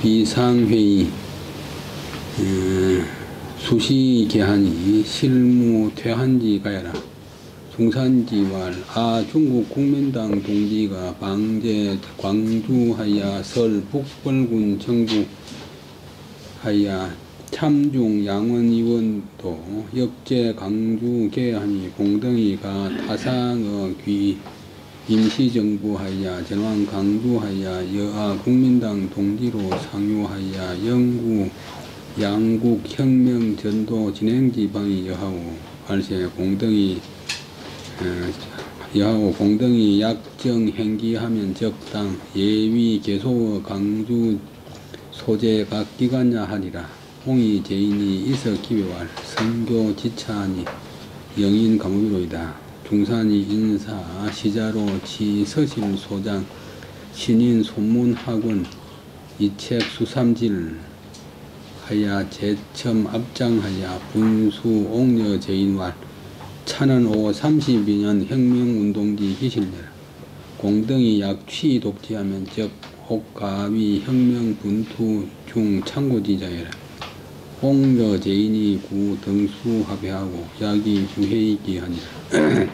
비상회의 수시 개한이 실무 퇴한지 가야라. 중산지왈 중국 국민당 동지가 방제 광주하야 설 북벌군 정부하야 참중 양원의원도 역제 강주 개한이 공동이가 타상의 귀 임시정부하야 전왕 강주하야 여하 국민당 동지로 상유하야 영구 양국 혁명 전도 진행지 방이 여하고 발세 공동이 여하고 공동이 약정 행기하면 적당 예위 개소 강주 소재 각 기관야 하리라. 홍의 제인이 있어 기회왈 선교 지차하니 영인 감옥이로이다. 중산이 인사 시자로 치서실 소장 신인 소문학원 이책 수삼질 하야 제첨 앞장하야 분수 옥녀 제인왈 차는 5 32년 혁명운동기 기실내라. 공등이 약취 독지하면 적 혹가위 혁명 분투 중 참고지자여라. 옥녀 제인이 구 등수 합의하고 야기 주회의기 하니라. 그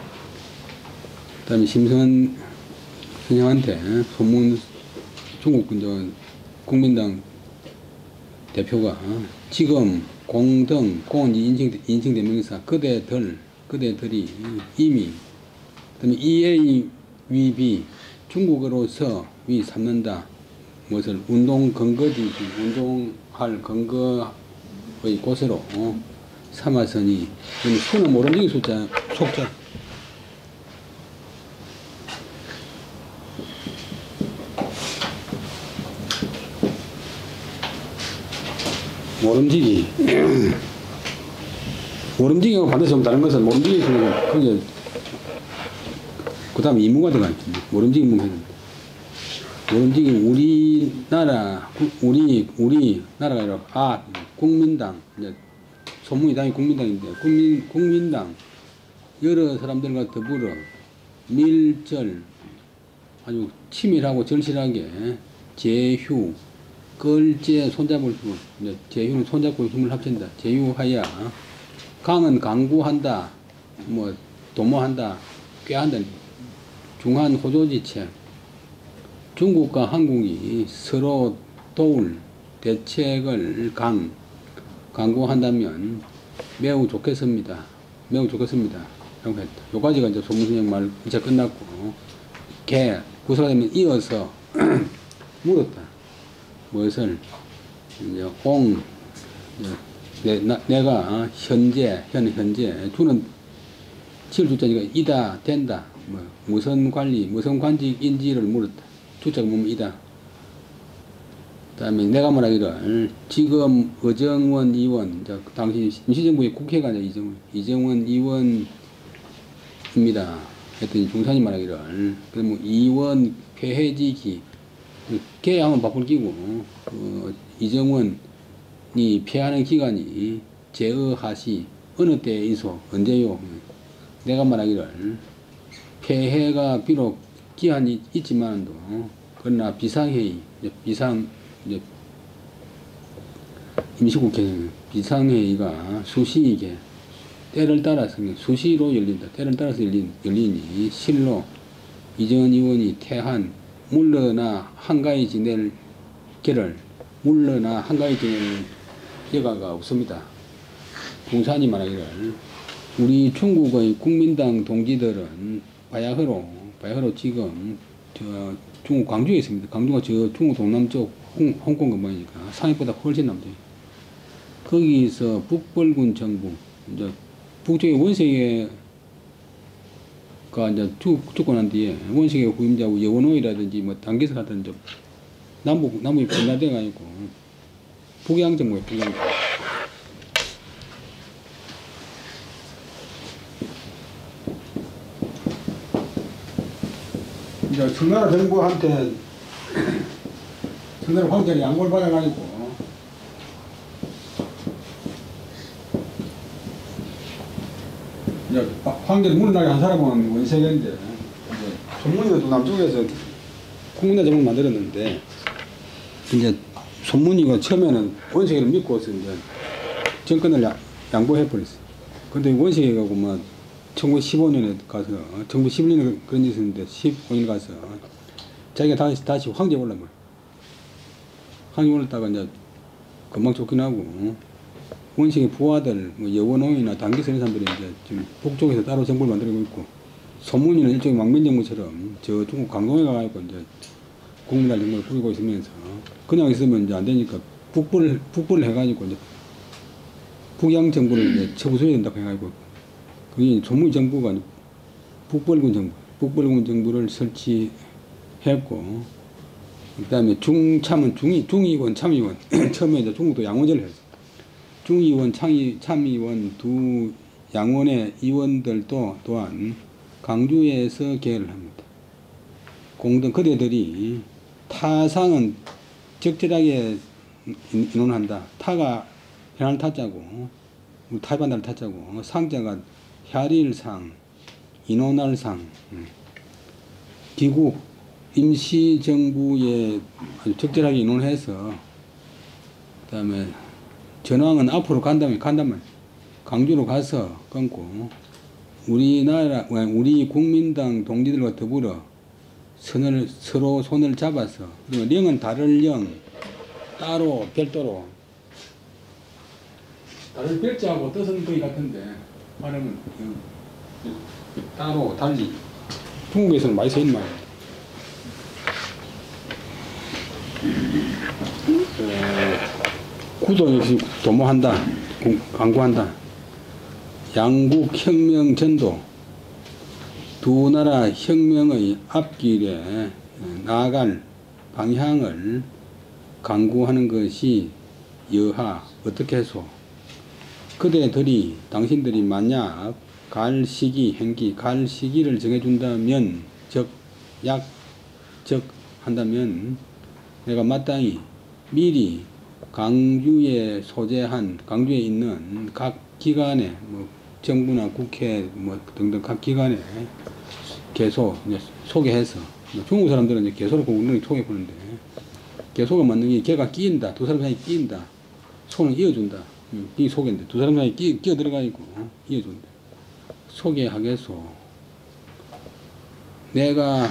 다음에 심선 선생한테 소문 중국 국민당 대표가 지금 공등 인칭 대명사 그대들이 이미 그다음에 EAVB 중국어로서 위 삼는다. 무엇을 운동 근거지 운동할 근거의 곳으로 삼았으니 수는 모름지기 속자 모름지기가 반드시 좀 다른 것은 모름지기 그게 그 다음 이무가 들어가 있습니다. 모름지기 문제는 모름지기 우리나라가 아니라 국민당 이제 소문이 당연히 국민당인데 국민당 여러 사람들과 더불어 밀절 아주 치밀하고 절실하게 제휴 걸제 손잡을 힘 제휴는 손잡고 힘을 합친다. 제휴하야 강은 강구한다 뭐 도모한다 꾀한다. 중한 호조지체 중국과 한국이 서로 도울 대책을 강구한다면 매우 좋겠습니다. 라고 했다. 요까지가 이제 소문선생 말 이제 끝났고 구사가 되면 이어서 물었다. 무엇을 이제 내가 현재 주는 칠주자니까 이다 된다 뭐 무슨 관직인지를 물었다. 주자가 보면 이다. 그다음에 내가 말하기를 지금 의정원 의원 당시 임시정부의 국회가 아니라 이정원 의원입니다. 했더니 중산이 말하기를 그러면 의원 폐해지기 개하면 바쁠 끼고 이정원이 폐하는 기간이 제어하시 어느 때에 있어 언제요? 내가 말하기를 폐해가 비록 기한이 있지만도 그러나 비상회의 임시국회 비상회의가 수시이게 때를 따라서 수시로 열린다. 때를 따라서 열리니 실로 이정원 의원이 퇴한 물러나 한가히 지낼 여가가 없습니다. 공산이 말하기를 우리 중국의 국민당 동지들은 바야흐로 지금 중국 광주에 있습니다. 광주가 저 중국 동남쪽 홍콩 근방이니까 상해보다 훨씬 남죠. 거기서 북벌군 정부 이제 북쪽의 원세계가 이제 죽고 난 뒤에 원세계 후임자고 여원호이라든지 뭐 당계서 같은 좀 남북이 분화돼가 있고 북양 정부에 북양. 이제 청나라 정부한테 청나라 황제가 양보를 받아가지고 이제 황제를 물러나게 한 사람은 원세계인데 전문이도 남쪽에서 국민당 정부를 만들었는데 이제 손문이가 처음에는 원식이를 믿고서 이제 정권을 양보해버렸어요. 근데 원식이가 뭐 1915년에 가서, 1911년에 그런 일이 있었는데, 15년 가서, 자기가 다시 황제에 올라간 거예요. 황제에 올랐다가 이제, 금방 쫓겨나고, 원식의 부하들, 뭐 여원홍이나 당기서 이런 사람들이 이제 지금 북쪽에서 따로 정부를 만들고 있고, 손문이는 일종의 망명정부처럼 저 중국 강동에 가가지고 이제 국민날 정부를 꾸리고 있으면서, 그냥 있으면 이제 안 되니까 북부를 해가지고 이제 북양 정부를 이제 쳐부숴야 된다고 해가지고, 그게 조무 정부가 북벌군 정부를 설치했고, 그 다음에 중의원, 참의원, 처음에 이제 중국도 양원제를 했어. 중의원, 참의원 두 양원의 의원들도 또한 강주에서 계열을 합니다. 공동 그대들이 타상은 적절하게 인원한다. 타가 현할 타자고, 타반달 타자고, 상자가 혈일상, 인원할상, 기국, 임시정부에 아주 적절하게 인원해서, 그 다음에 전황은 앞으로 간다면, 강주로 가서 끊고, 우리 국민당 동지들과 더불어 서로 손을 잡아서, 그리고 령은 다를 령, 따로, 별도로, 다른 별자하고 뜻은 거의 같은데, 말하면, 따로, 달리. 중국에서는 많이 쓰이는 말입니다. 구도 역시 도모한다, 강구한다. 양국 혁명 전도, 두 나라 혁명의 앞길에 나아갈 방향을 강구하는 것이 여하. 어떻게 해서 그대들이 당신들이 만약 갈 시기를 정해준다면, 한다면 내가 마땅히 미리 강주에 있는 각 기관에, 뭐 정부나 국회 뭐 등등 각 기관에 개소 소개해서, 중국 사람들은 이제 개소를 공론히 소개해보는데, 개소가 맞는 게 개가 끼인다, 두 사람 사이에 끼인다, 손을 이어준다, 이 소개인데 두 사람 사이에 끼어 들어가지고 이어준다. 소개하겠소. 내가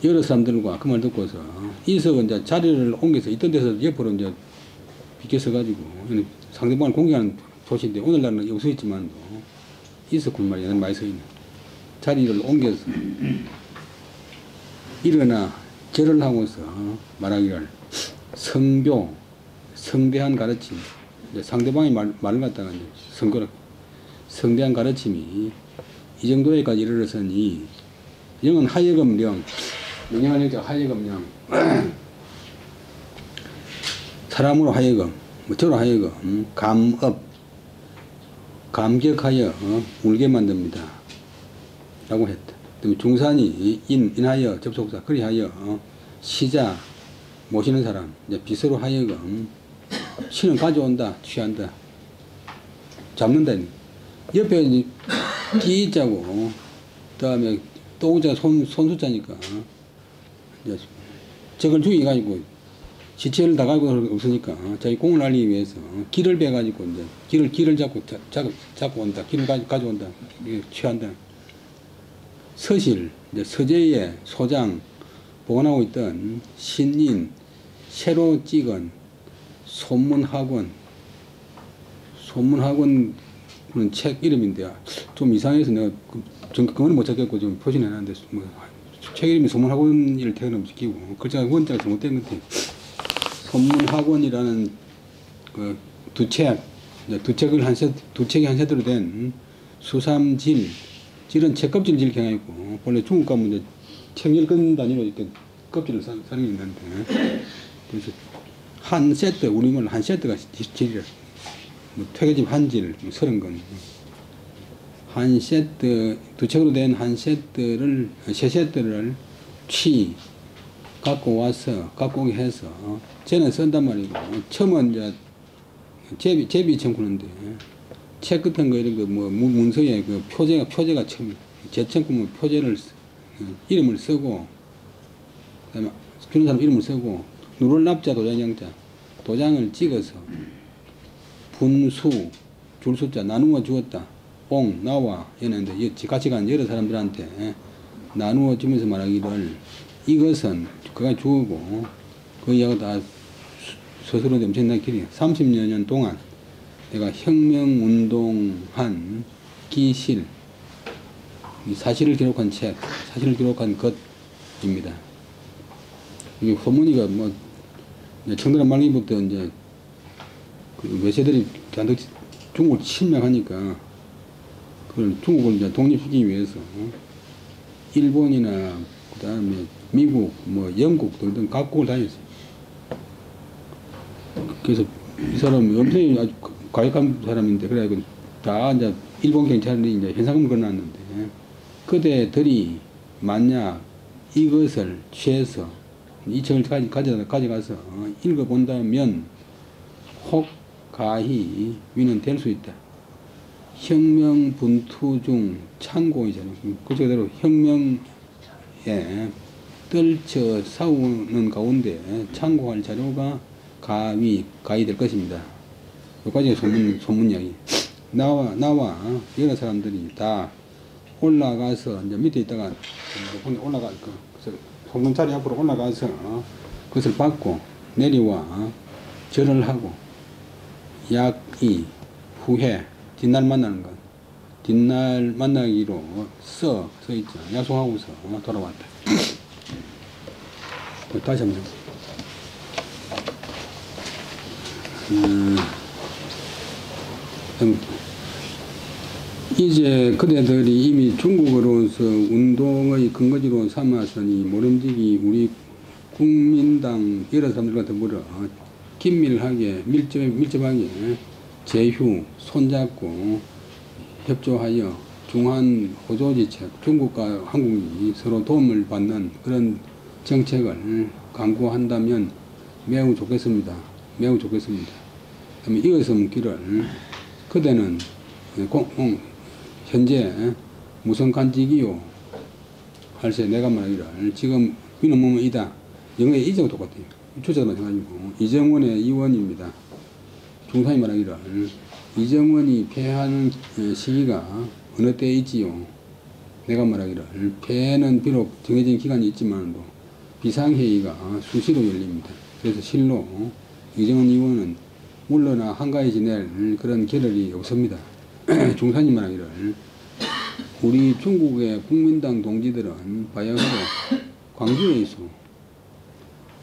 여러 사람들과 그 말 듣고서 이석은 이제 자리를 옮겨서 있던 데서 옆으로 이제 비켜서가지고 상대방을 공격하는 도시인데, 오늘날은 여기 서 있지만도 이석군 말이야 많이 서 있는 자리를 옮겨서 일어나 절을 하고서 말하기를 성교, 성대한 가르침, 이제 상대방의 말을 갖다가 이제 성교라, 성대한 가르침이 이 정도에까지 이르렀으니, 영은 하여금령, 명령하는 자 하여금령, 사람으로 하여금, 저로 하여금 감격하여 울게 만듭니다 라고 했다. 중산이 인하여 접속사, 그리하여 시자, 모시는 사람, 이제 비서로 하여금 신은 가져온다, 취한다, 잡는다. 옆에 끼자고, 그 다음에 또 우자가 손수자니까, 이제 적을 죽여가지고 시체를 다 가지고 없으니까 자기 공을 알리기 위해서 길을 베가지고 이제 길을 잡고 온다, 길을 가져온다, 취한다. 서실, 이제 서재의 소장 보관하고 있던 신인, 새로 찍은 소문학원은 책 이름인데 좀 이상해서 내가 그건 못 찾겠고 좀 표시해놨는데, 뭐 책 이름이 소문학원일 태어나면 시키고 글자가 원자가 잘못된 것 같아요. 소문학원이라는 그 두 책이 한 세트로 된 수삼질, 질은 책껍질 질 경향이고, 원래 중국 가면 이제 책 10권 단위로 이렇게 껍질을 사는 게 있는데, 그래서 한 세트, 우리말 한 세트가 질이라, 뭐 퇴계집 한 질, 30권. 한 세트, 두 책으로 된 한 세트를, 세 세트를 갖고 오게 해서, 쟤는 쓴단 말이고, 처음은 이제 제비 청구는데, 책 같은 거 이런 거 뭐 문서에 그 표제가 처음, 제 청구면 표제를, 이름을 쓰고, 그 다음에 주는 사람 이름을 쓰고, 누를 납자 도장영자 도장을 찍어서 분수 줄 숫자 나누어 주었다. 옹 나와 이랬는데 같이 간 여러 사람들한테 나누어 주면서 말하기를 이것은 그가 주고 그 이야기가 다 스스로도 엄청난 길이야. 30여 년 동안 내가 혁명운동한 기실 이 사실을 기록한 책, 사실을 기록한 것입니다. 이게 소문이가 뭐 청나라 말기부터 이제 그 외세들이 중국을 침략하니까 그걸 중국을 이제 독립시키기 위해서 일본이나 그다음에 미국, 뭐 영국 등등 각국을 다녔어요. 그래서 이 사람이 엄청 아주 과격한 사람인데 그래가지고 다 이제 일본 경찰이 이제 현상금을 걸어놨는데 그대들이 만약 이것을 취해서 이 책을 가져가서 읽어본다면 혹 가히 위는 될 수 있다. 혁명 분투 중 창고이잖아요. 그대로 혁명에 떨쳐 싸우는 가운데 참고할 자료가 가히 될 것입니다. 여기까지 소문 이야기. 나와 여러 사람들이 다 올라가서 이제 밑에 있다가 올라가 그래서 송근자리 앞으로 올라가서 그것을 받고 내려와 절을 하고 약이 후회 뒷날 만나는 것 뒷날 만나기로 써 있죠. 약속하고서 돌아왔다. 다시 한번 이제 그대들이 이미 중국으로서 운동의 근거지로 삼았으니 모름지기 우리 국민당 여러 사람들과 더불어 긴밀하게 밀접하게 제휴 손잡고 협조하여 중한 호조지책 중국과 한국이 서로 도움을 받는 그런 정책을 강구한다면 매우 좋겠습니다. 매우 좋겠습니다. 그다음에 이어서 묻기를 그대는 현재 무슨 간직이요? 할세 내가 말하기를 지금 위는 뭐뭐이다. 영어에 이자고 똑같아요. 주자가 마찬가지고 이정원의 의원입니다. 중상이 말하기를 이정원이 폐하는 시기가 어느 때에 있지요? 내가 말하기를 폐는 비록 정해진 기간이 있지만도 비상회의가 수시로 열립니다. 그래서 실로 이정원 의원은 물러나 한가해 지낼 그런 계력이 없습니다. 중산이 말하기를 우리 중국의 국민당 동지들은 바야흐로 광주에 있어.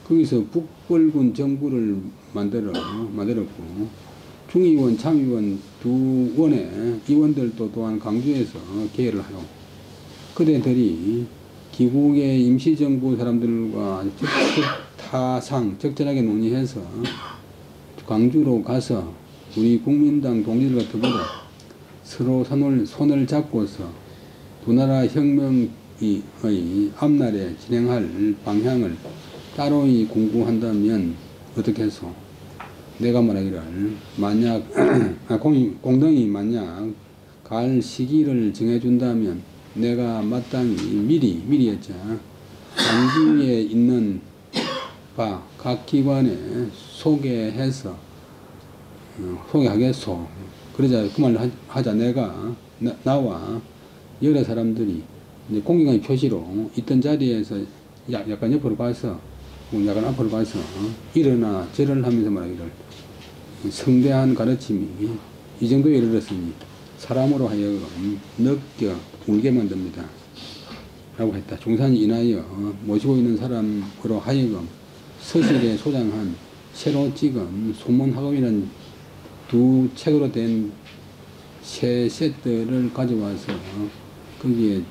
거기서 북벌군 정부를 만들었고 중의원, 참의원 두 원의 의원들도 또한 광주에서 개회를 하고 그대들이 기국의 임시정부 사람들과 적절하게 논의해서 광주로 가서 우리 국민당 동지들과 더불어 서로 손을 잡고서 두 나라 혁명의 앞날에 진행할 방향을 따로이 공부한다면 어떻게 해서 내가 말하기를 만약 공동이 만약 갈 시기를 정해준다면 내가 마땅히 미리 했자 광주에 있는 바 각 기관에 소개하겠소. 그러자 그 말을 하자 내가 나와 여러 사람들이 이제 공익의 표시로 있던 자리에서 약간 옆으로 가서 약간 앞으로 가서 일어나 절을 하면서 말하기를 성대한 가르침이 이 정도에 이르렀으니 사람으로 하여금 느껴 울게 만듭니다. 라고 했다. 중산이 인하여 모시고 있는 사람으로 하여금 서실에 소장한 새로 찍은 소문학업이라는 두 책으로 된 새 세트를 가져와서 거기에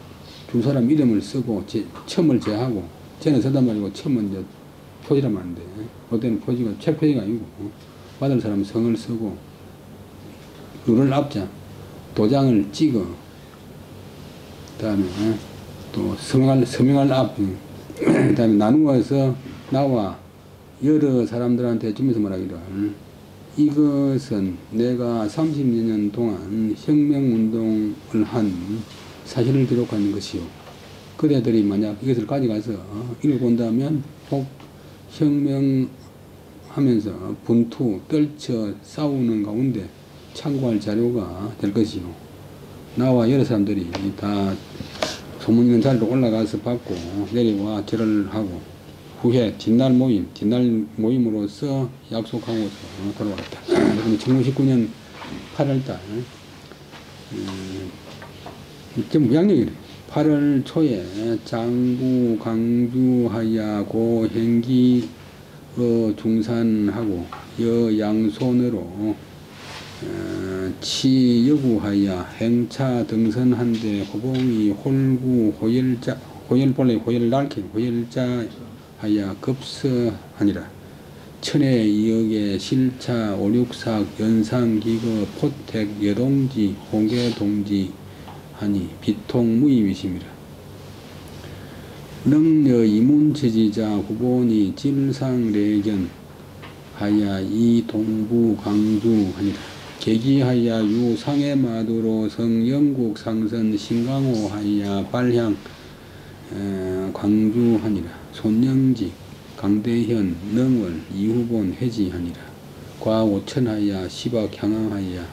두 사람 이름을 쓰고 첨을 제하고 쟤는 쓰단 말이고 첨은 이제 표지란 말인데 그때는 표지가 책 표지가 아니고 받을 사람 성을 쓰고 룰을 앞자 도장을 찍어 그다음에 또 서명할 앞 그다음에 나누어서 나와 여러 사람들한테 주면서 말하기를 이것은 내가 30여 년 동안 혁명운동을 한 사실을 기록하는 것이요. 그대들이 만약 이것을 가져가서 읽어본다면 혹 혁명의 하면서 분투, 떨쳐 싸우는 가운데 참고할 자료가 될 것이요. 나와 여러 사람들이 다 소문 있는 자리로 올라가서 받고 내려와 절을 하고 후에 뒷날 모임으로서 약속하고서 돌아왔다. 1919년 8월달 전부 무양력이래. 8월 초에 장부 강주하야 고 행기 중산하고 여양손으로 치여구하야 행차 등선한데 호봉이 홀구 본래 호열날케 호열자하야 급서하니라. 천에 이역에 실차 오륙삭 연상기거 포택 여동지 홍계동지 하니 비통무임이심이라. 능여 이문체지자 후보니 찔상래견 하야 이동부 강주하니라. 계기하야 유상해마도로 성영국 상선 신강호 하야 발향 광주하니라. 손영직 강대현 능월 이후본 회지하니라. 과오천하야 시박 향항하야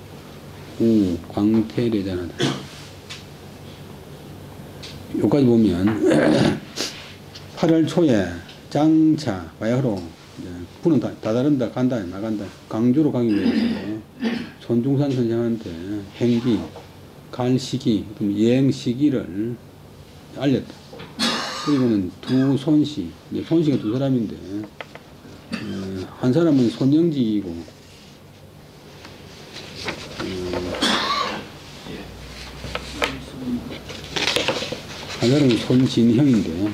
우 광태례잔하다. 여기까지 보면 8월 초에 장차 바야흐로 부는 다 다른다 간다 나간다 강주로 가기 위해서 손중산 선생한테 행기 갈 시기 여행 시기를 알렸다. 그리고는 두 손씨, 손씨가 두 사람인데 한 사람은 손영직이고 한 사람은 손진형인데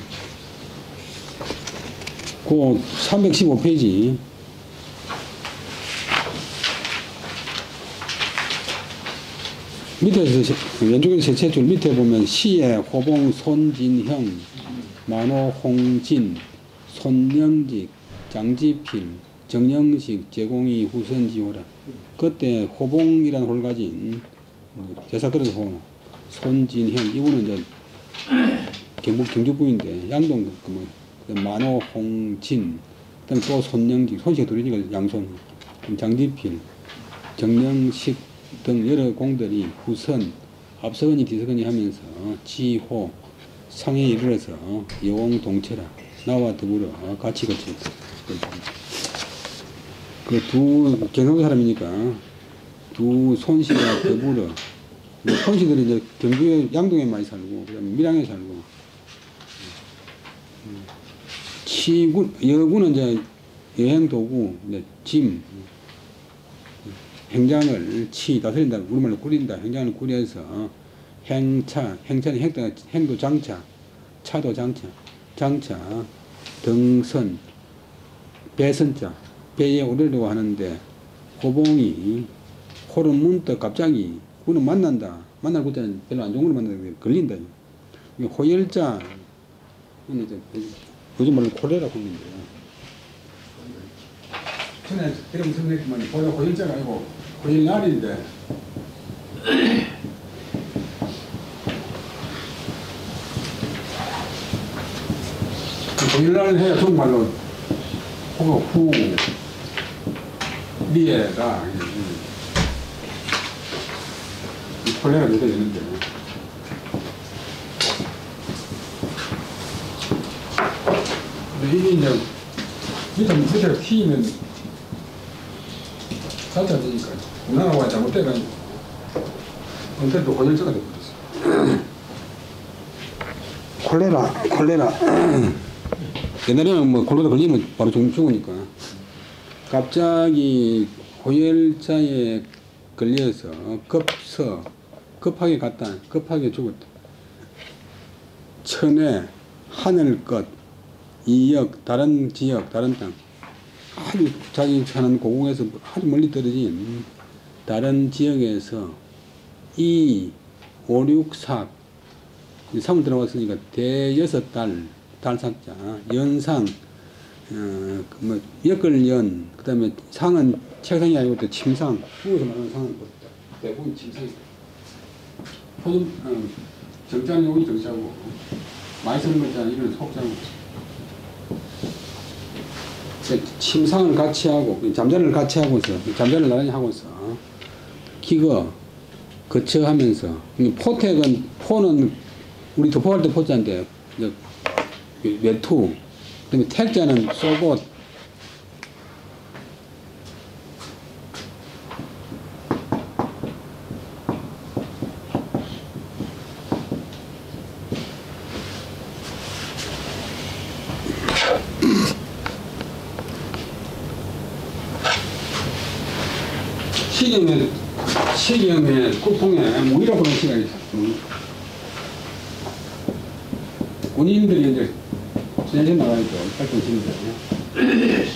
그 315페이지 밑에서 왼쪽에서 세 줄 밑에 보면 시에 호봉 손진형 만호 홍진 손영직 장지필 정영식 제공이 후선지호라. 그때 호봉이라는 홀 가진 제사그릇 호 손진형 이분은 이제 경주부인데 양동 만호 홍진 그다음 또 손영직 손씨가 둘이니까 양손 장지필 정영식 등 여러 공들이 후선 앞서거니 뒤서거니 하면서 지호 상에 이르러서 여홍동체라 나와 더불어 같이 거쳤다. 그 두 경상도 사람이니까 두 손씨가 더불어 손씨들이 이제 경주에 양동에 많이 살고 그다음에 밀양에 살고 치군 여군은 이제 여행 도구 이제 짐 행장을 다스린다 우리말로 꾸린다 행장을 꾸려서 행차는 행도 장차 차도 장차 등선 배선자 배에 오르려고 하는데 호봉이 홀은 문득 갑자기 우리는 만날 그때는 별로 안 좋은 걸 만나는데 걸린다. 호열자 요즘 말로 콜레라고 하는데 전에 이름 설명했지만 호열자가 아니고 호열날인데 호열날을 해야 정말로 후 리에가 콜레가 돼야 되는데 근데 이게 이제 밑에 튀면 자자 되니까 운항하고 잘못돼가지고 언제도 호열자가 돼버렸어. 콜레라 옛날에는 뭐 콜레라 걸리면 바로 죽으니까 갑자기 호열자에 걸려서 급하게 죽었다. 천에 하늘끝 이역 다른 지역 다른 땅 아주 자기 사는 고궁에서 아주 멀리 떨어진 다른 지역에서 이 5, 6, 4 3을 들어갔으니까 대여섯 달삭자 연상 엮을연 그 다음에 상은 책상이 아니고 또 침상 후에서 말하는 상은 대부분 침상이다. 정자는 여기 정자고 많이 쓰는 것자는 이런 속자고 침상을 같이 하고 잠자리를 같이 하고서 잠자리를 나란히 하고서 기거 거쳐하면서 포택은 포는 우리 도포할 때 포자인데 외투 그다음에 택자는 쏘고 시경의 꾸풍에 무기라고 하는 시간이 있어요. 군인들이 이제 전쟁 나가니까 활동시는데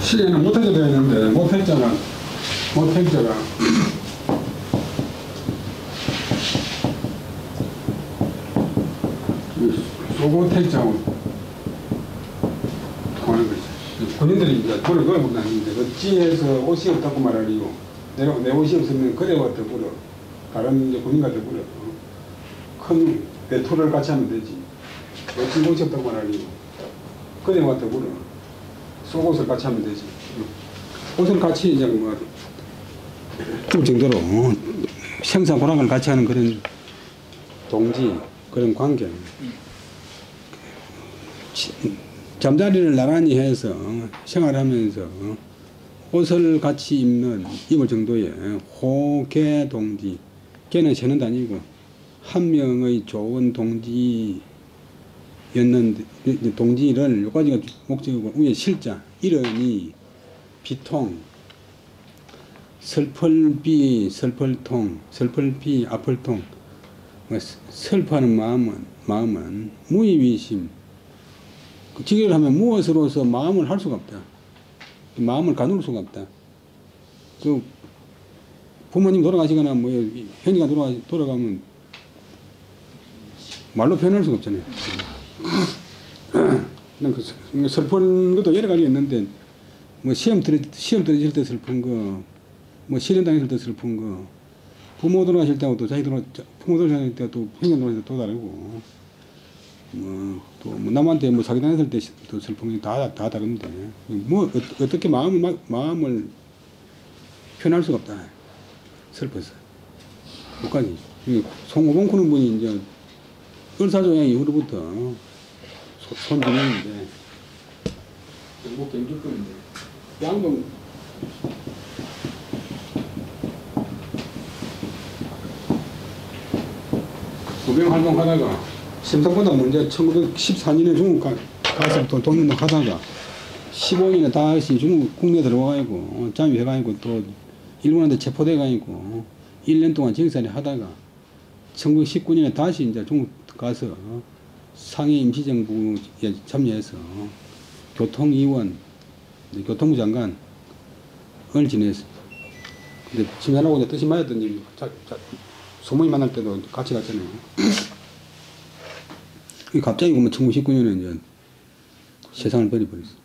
시계는 못해져 되어 있는데 못했자가 소고택자하고 통하는 거지. 본인들이 이제 돈을 그걸 못하는데 어찌해서 옷이 없다고 말하리요. 내 옷이 없으면 그래 왔다 불어. 다른 이제 군인 같아 불어. 큰 배토를 같이 하면 되지. 어찌 옷이 없다고 말하리요. 그래 왔다 불어. 속옷을 같이 하면 되지. 옷을 같이 이제 뭐 그 정도로 생사 고락을 같이 하는 그런 동지 그런 관계. 잠자리를 나란히 해서 생활하면서 옷을 같이 입을 정도의 호계 동지. 걔는 새는 다니고 한 명의 좋은 동지였는데 동지를 여기까지가 목적이고 위에 실자 이름이 비통 슬플비 슬플통 슬플비 아플통 슬퍼하는 마음은 무의미심 직역을 하면 무엇으로서 마음을 할 수가 없다. 마음을 가눌 수가 없다. 그 부모님 돌아가시거나 뭐 형제가 돌아가면 말로 표현할 수가 없잖아요. 그 슬픈 것도 여러 가지 있는데 뭐 시험 떨어질 때 슬픈 거, 뭐 실현 당했을 때 슬픈 거, 부모 돌아가실 때하고 또 부모 돌아가실 때또 형제 돌아가실 때 또 다르고, 뭐 남한테 뭐 사기 당했을 때 또 슬픈 게 다 다른데 뭐 어떻게 마음을 표현할 수가 없다. 슬퍼서. 끝까지. 송호봉 크는 분이 이제 을사조약 이후로부터 손지명인데 뭐 경주권인데 양동 구병 활동하다가 심상보다 먼저 1914년에 중국 가서 또 독립운동 하다가 15년에 다시 중국 국내에 들어와가지고 잠입해가지고 또 일본한테 체포돼가지고 1년 동안 정살이 하다가 1919년에 다시 이제 중국 가서 상해 임시정부에 참여해서 교통의원, 교통부 장관을 지냈어요. 근데 지면하고 이제 뜻이 맞았더니 소문이 만날 때도 같이 갔잖아요. 갑자기 보면 1919년에 이제 세상을 버려버렸어요.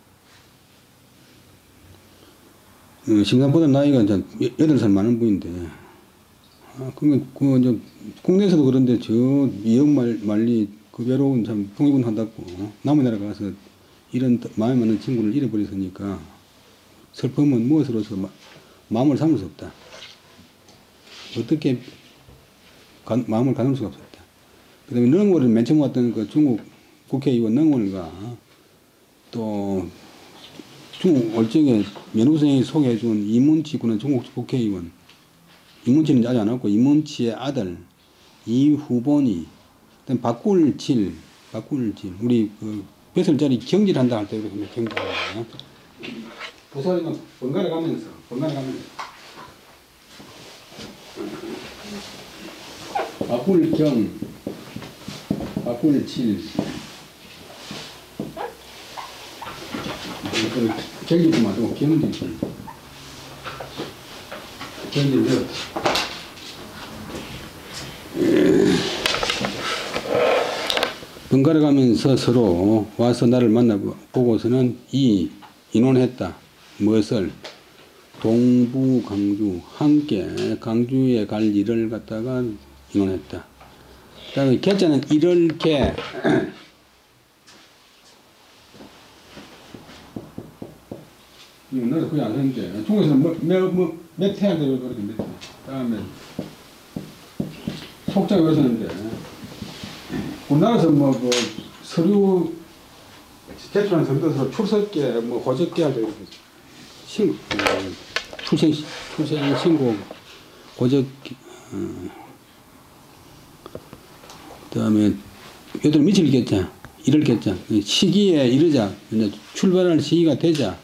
심상보다 나이가 이제 8살 많은 분인데, 그러면 이제 국내에서도 그런데 저 미역 말리 그 외로운 참 독립운 한다고 남의 나라 가서 이런 마음에 맞는 친구를 잃어버렸으니까 슬픔은 무엇으로서 마음을 삼을 수 없다. 어떻게 마음을 가눌 수가 없었다. 그 다음에 능월을 맨 처음 왔던 그 중국 국회의원 능월과 또 중국 얼적에 면후선생이 소개해준 이문치 군은 중국 국회의원, 이문치는 아직 안 왔고 이문치의 아들 이후본이, 그다음 박굴질 우리 그 벼슬자리 경질한다 할 때 경질하는 부서지면 번갈아 가면서 바꿀경, 바꿀질, 경기도만 하고 경기도, 경기도. 번갈아 가면서 서로 와서 나를 만나보고서는 인원했다. 무엇을? 동부 강주, 함께 강주에 갈 일을 갖다가 인원했다. 그 다음에 개자는 이렇게 나도 그게 안 했는데 중국에서는 몇 태야 되고 그렇게 몇 태. 다음에 속자가 왜 썼는데 우리나라에서 그 서류 제출한 서류도 출석계 호적계 할 때 이렇게 출생 신고 호적 그다음에 여덟 며칠 겠자 이럴 겠자 시기에 이르자 이제 출발할 시기가 되자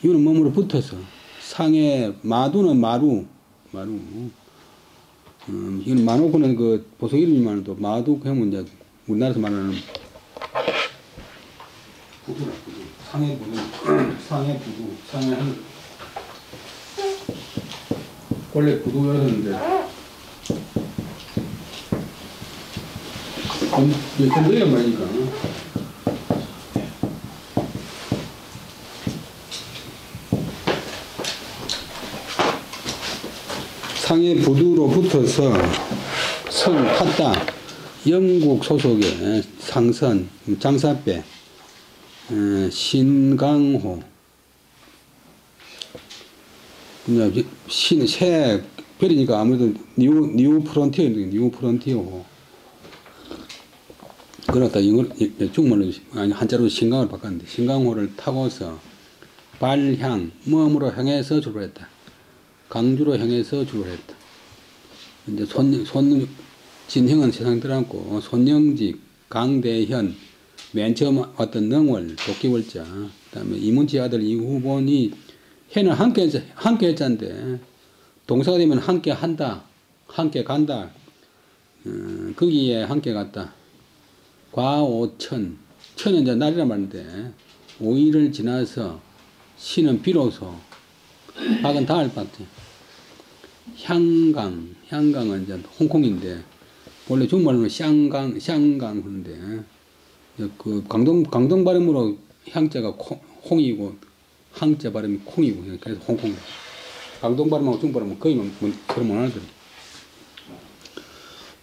이거는 몸으로 붙어서 상해 마두는 마루 이건 마노코는 그 보석 이름이만 또 마두 하면 이제 우리나라에서 말하는 부두라 부두 상해 부두 상해 한 원래 부두였는데 건드리란 말이니까 상해 부두로 붙어서 선 탔다. 영국 소속의 상선 장사배 신강호 새 별이니까 아무래도 뉴 프론티어호 그렇다. 이걸 중문으로 아니 한자로 신강을 바꿨는데 신강호를 타고서 발향 몸으로 향해서 출발했다. 강주로 향해서 출발했다. 이제 진형은 세상 들어갔고 손영직, 강대현, 맨 처음 왔던 능월, 도끼월자, 그다음에 이문치 아들 이후본이 해는 함께 했자인데 동사가 되면 함께 한다, 함께 간다. 거기에 함께 갔다. 과오천, 천은 이제 날이란 말인데 5일을 지나서 신은 비로소 박은 닿을 박지. 향강은 이제 홍콩인데 원래 중국말로는 샹강 하는데 그 강동 발음으로 향자가 홍이고 항자 발음이 콩이고 그래서 홍콩. 강동 발음하고 중국 발음은 거의 그런 못 하더라고요.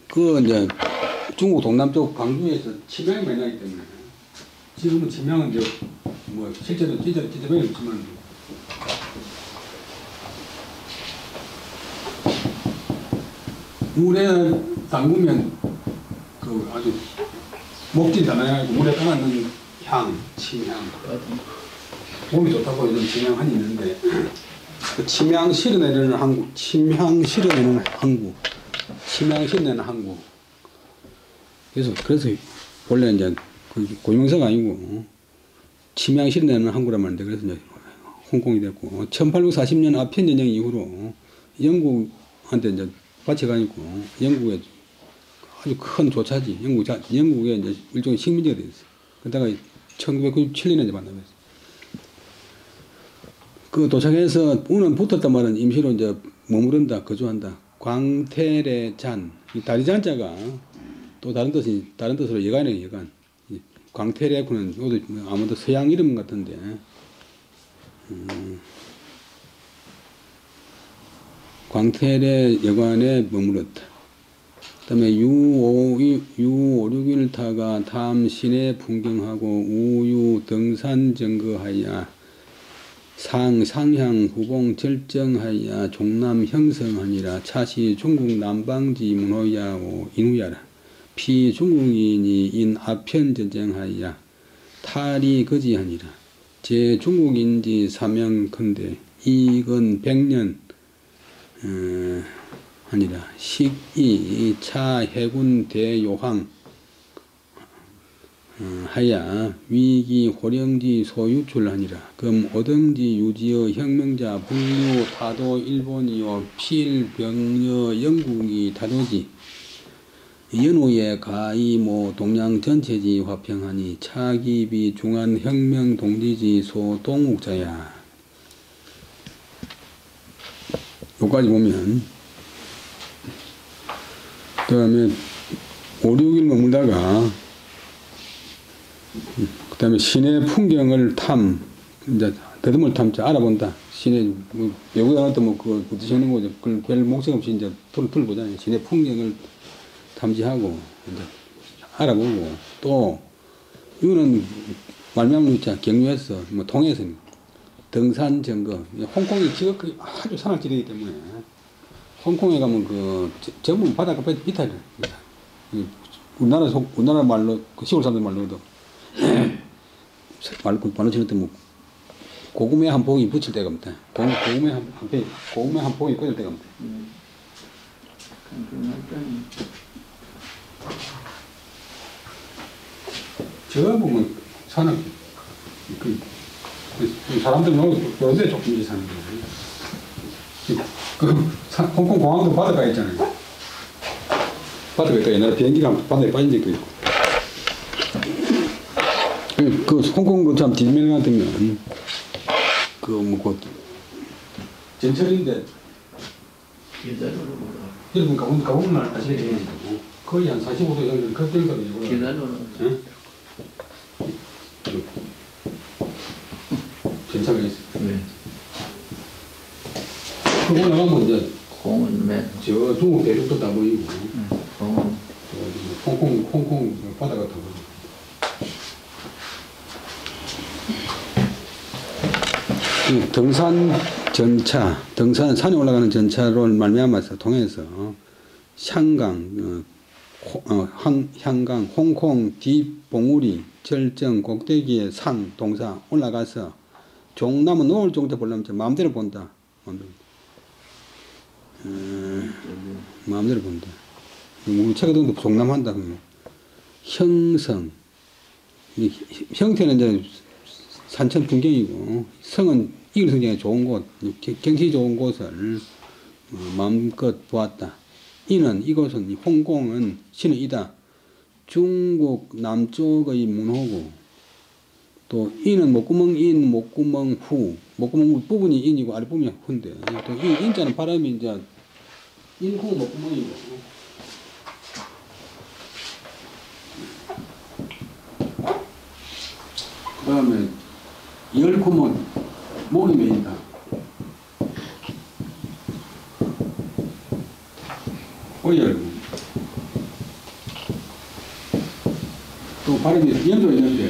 그 이제 중국 동남쪽 강주에서 침향이 많이 나기 때문에 지금은 침향은 이제 뭐 실제로 진짜 많이 없지만 물에 담그면 그 아주 목질 담아가지고 물에 담았는 향, 침향 몸이 좋다고 이런 침향한이 있는데 그 침향 실어내는 항구, 침향 실어내는 항구 그래서 원래 이제 그 고유명사가 아니고 침향 실어내는 항구란 말인데 그래서 이제 홍콩이 됐고 1840년 아편전쟁 이후로 영국한테 이제 바쳐가지고 영국에 아주 큰 조차지. 영국에 이제 일종의 식민지가 됐어. 그러다가 1997년에 이제 만나면서. 그 도착해서 우는 붙었단 말은 임시로 이제 머무른다, 거주한다. 광태래잔. 이 다리잔자가 또 다른 뜻으로 여간이에요, 여간. 광태래군은 아무도 서양 이름 같은데. 광태래 여관에 머물렀다. 그 다음에 U561 타가 다음 시내 풍경하고 우유 등산 점거하여 상향 후봉 절정하여 종남 형성하니라. 차시 중국 남방지 문호야오 인우야라. 피 중국인이 인 아편 전쟁하여 탈이 거지하니라. 제 중국인지 사명컨대 이건 100년 아니라 식이 차 해군 대요항 하야 위기 호령지 소유출하니라. 금 오등지 유지어 혁명자 분류 타도 일본이요 필병여 영국이 타도지 연후에 가이모 동양 전체지 화평하니 차기비 중한 혁명 동지지 소동욱자야. 여기까지 보면 그 다음에 5, 6일 머물다가 그 다음에 시내 풍경을 이제 더듬을 탐자 알아본다. 시내 뭐 외국에 나왔던 뭐 그거 붙이시는 거죠. 그걸 별 목적 없이 이제 풀 보잖아요. 시내 풍경을 탐지하고 이제 알아보고 또 이거는 말미암는 있잖아. 경유해서 뭐 통해서 등산 점거. 홍콩이 지역이 아주 산악지대이기 때문에 홍콩에 가면 전부 바닷가 비탈이야. 우리나라 말로 시골 사람들 말로도 말로 치는 때 뭐 고구마 한 봉이 붙일 때가 없다. 고구마 한 봉이 꽂을 때가 없다. 저 보면 산악 사람들 요새 조금씩 사는 거예요. 홍콩 공항도 바닷가 있잖아요. 바닷가 있다. 옛날에 비행기가 바다에 빠진 적도 있고. 홍콩 참 뒷면 같으면 전철인데 여러분 가보면 아시겠지만 거의 한 45도 정도는 그 정도이고. 전차가 있어. 네. 그거 나가면 이제 저 중국 대륙도 다 보이고. 홍콩 바다가 다 보이고. 등산 전차, 산에 올라가는 전차로 말미암아서 통해서 향강, 홍콩 뒷봉우리, 절정, 꼭대기에 산, 동사 올라가서 종남은 노을 정도 보려면 마음대로 본다. 마음대로 본다. 우리 책에도 종남한다. 형성, 형태는 이제 산천 풍경이고 성은 이글 성경에 좋은 곳, 경치 좋은 곳을 마음껏 보았다. 이곳은 홍콩은 시는 이다. 중국 남쪽의 문호고 또 이는 목구멍 인, 목구멍 후, 목구멍 부분이 인이고 아래 부분이 후인데 또 이 인자는 발음이 이제 인후 목구멍이고 그 다음에 열구멍 목이 메인다. 오열. 또 발음이 연도 있는데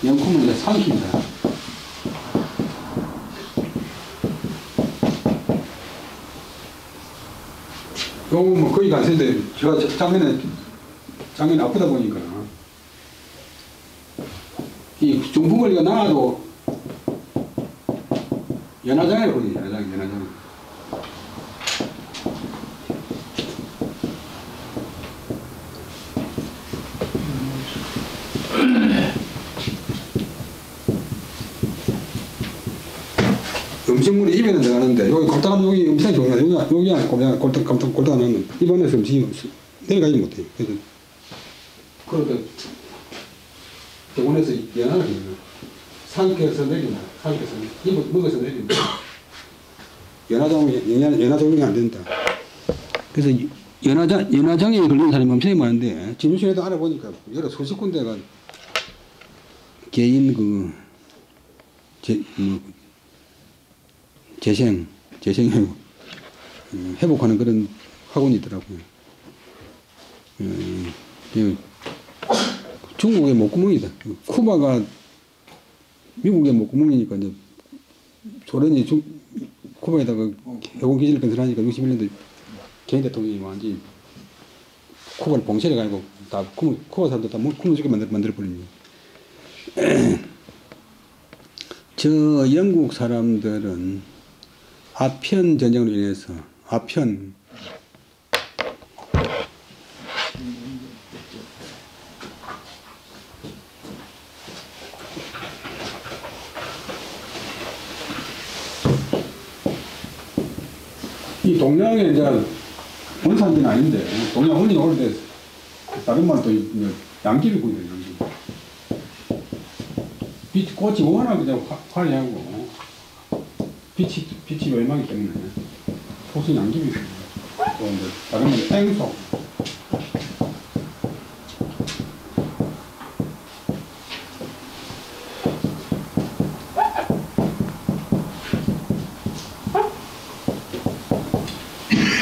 연kum은 이제 삼킨다. 요거 뭐 거의 갔는데 제가 작년에 아프다 보니까 이 중풍거리가 나와도 연화장에 보니 연화장. 음식물이 입에는 들어가는데 여기 골다가 여기 음식이 좋아요. 여기 안에 골다가 넣으면 입안에서 음식이 내려가지 못해요. 그래서 그러다 병원에서 연화를 해요. 삼켜서 내린다. 삼켜서 먹어서 내린다. 연화 적용이 안 된다. 그래서 연화장애 걸린 사람이 엄청 많은데 진료실에도 알아보니까 여러 수십 군데가 개인 재생 회복하는 그런 학원이 있더라고요. 중국의 목구멍이다. 쿠바가 미국의 목구멍이니까 이제 소련이 쿠바에다가 해군 기지를 건설하니까 61년도 개인 대통령이 완전히 쿠바를 봉쇄해 가지고 다 쿠바 사람들 다 굶어 죽게 만들어 버립니다. 저 영국 사람들은 아편 전쟁으로 인해서 아편 이 동양에 이제 원산지는 아닌데 동양 원리 오래돼서 다른 말로 또 양귀비 구이다. 양귀비. 꽃이 워낙 이제 화려하고 빛이 외망이 때문에 꽃은 양귀비. 또 이제 다른 말로 땡소.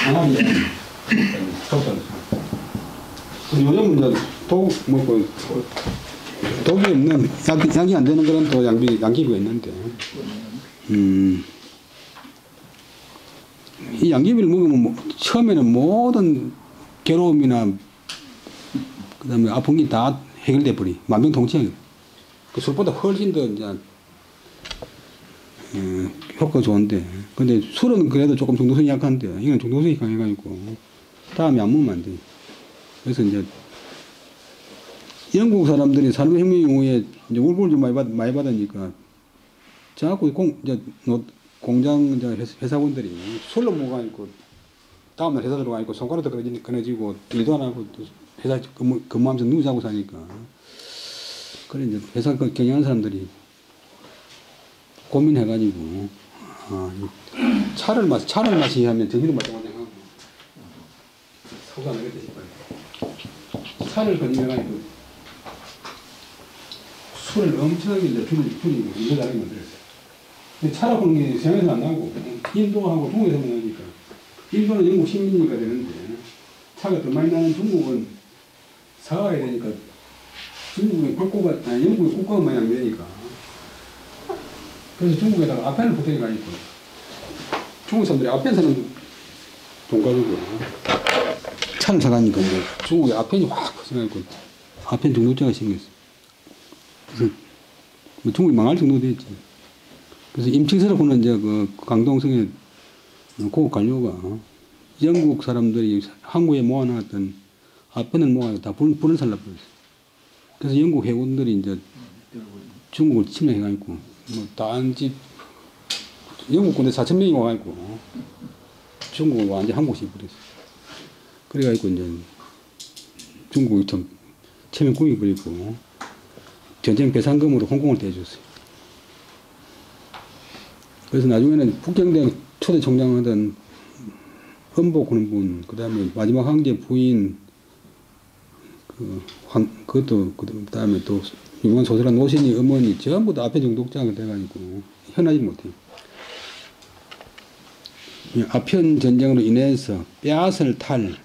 강아지 요즘은 이제 독이 없는 양이 안 되는 그런 또 양귀비가 있는데 이 양귀비를 먹으면 처음에는 모든 괴로움이나 그다음에 아픈 게 다 해결돼 버리 만병통치약. 그 술보다 훨씬 더 이제 효과가 좋은데, 근데 술은 그래도 조금 중독성이 약한데, 이건 중독성이 강해가지고, 다음에 안 먹으면 안 돼. 그래서 이제, 영국 사람들이 산업혁명 이후에 이제 울보를 좀 많이 받으니까, 자꾸 공장 회사원들이 술로 먹어가지고, 다음날 회사 들어가니까 손가락도 끊어지고, 일도 안 하고, 또 회사 근무하면서 누구자고 사니까. 그래, 이제 회사 경영하는 사람들이 고민해가지고, 차를 마시면 정신을 말짱말짱하고, 사고가 나겠다 싶어요. 차를 건너가지고, 술을 엄청나게 이제 줄이고, 이거 다르게 만들었어요. 근데 차라고 하는 게 서양에서 안 나고, 인도하고 중국에서만 나오니까, 인도는 영국 식민지가 되는데, 차가 더 많이 나는 중국은 사가야 되니까, 영국의 국가가 많이 안 되니까, 그래서 중국에다가 아펜을 보태가지고 중국 사람들이 아펜 사는 돈 가지고 차를 사가니까 뭐 중국에 아펜이 확 퍼져가지고 아펜 중독자가 생겼어. 그래서 뭐 중국이 망할 정도 됐지. 그래서 임칭서라고는 이제 그 강동성의 고급 관료가 영국 사람들이 항구에 모아놨던 아펜을 모아서 다 불을 살라버렸어. 그래서 영국 해군들이 이제 중국을 침략해가지고 뭐 단지 영국 군대 4,000명이 와가지고 중국을 완전 항복시켜 버렸어. 그래가지고 이제 중국이 좀 체면 꾸겨버리고 전쟁 배상금으로 홍콩을 대줬어요. 그래서 나중에는 북경대학 초대 총장하던 은복 그런 분, 그 다음에 마지막 황제 부인 그것도 그 다음에 또 유명한 소설가 노신이 어머니 전부 다 아펜 중독자가 돼가지고 현하지 못해요. 아편 전쟁으로 인해서 뼈앗을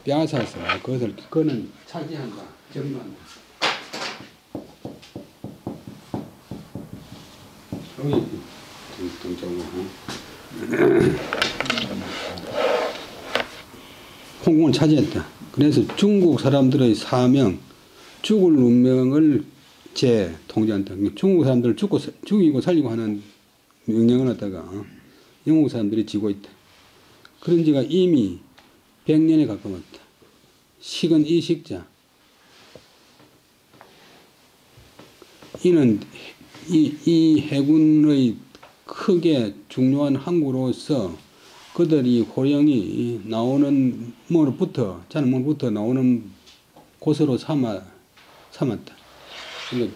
빼앗아서 그거는 차지한다, 점유한다. 여기 동쪽으로 홍콩을 차지했다. 그래서 중국 사람들의 사명, 죽을 운명을 통제한다. 중국 사람들을 죽이고 살리고 하는 명령을 갖다가 영국 사람들이 지고 있다. 그런 지가 이미 100년에 가까웠다. 식은 이식자. 이는 이 해군의 크게 중요한 항구로서 그들이 호령이 나오는 자는 문부터 나오는 곳으로 삼았다. 그러니까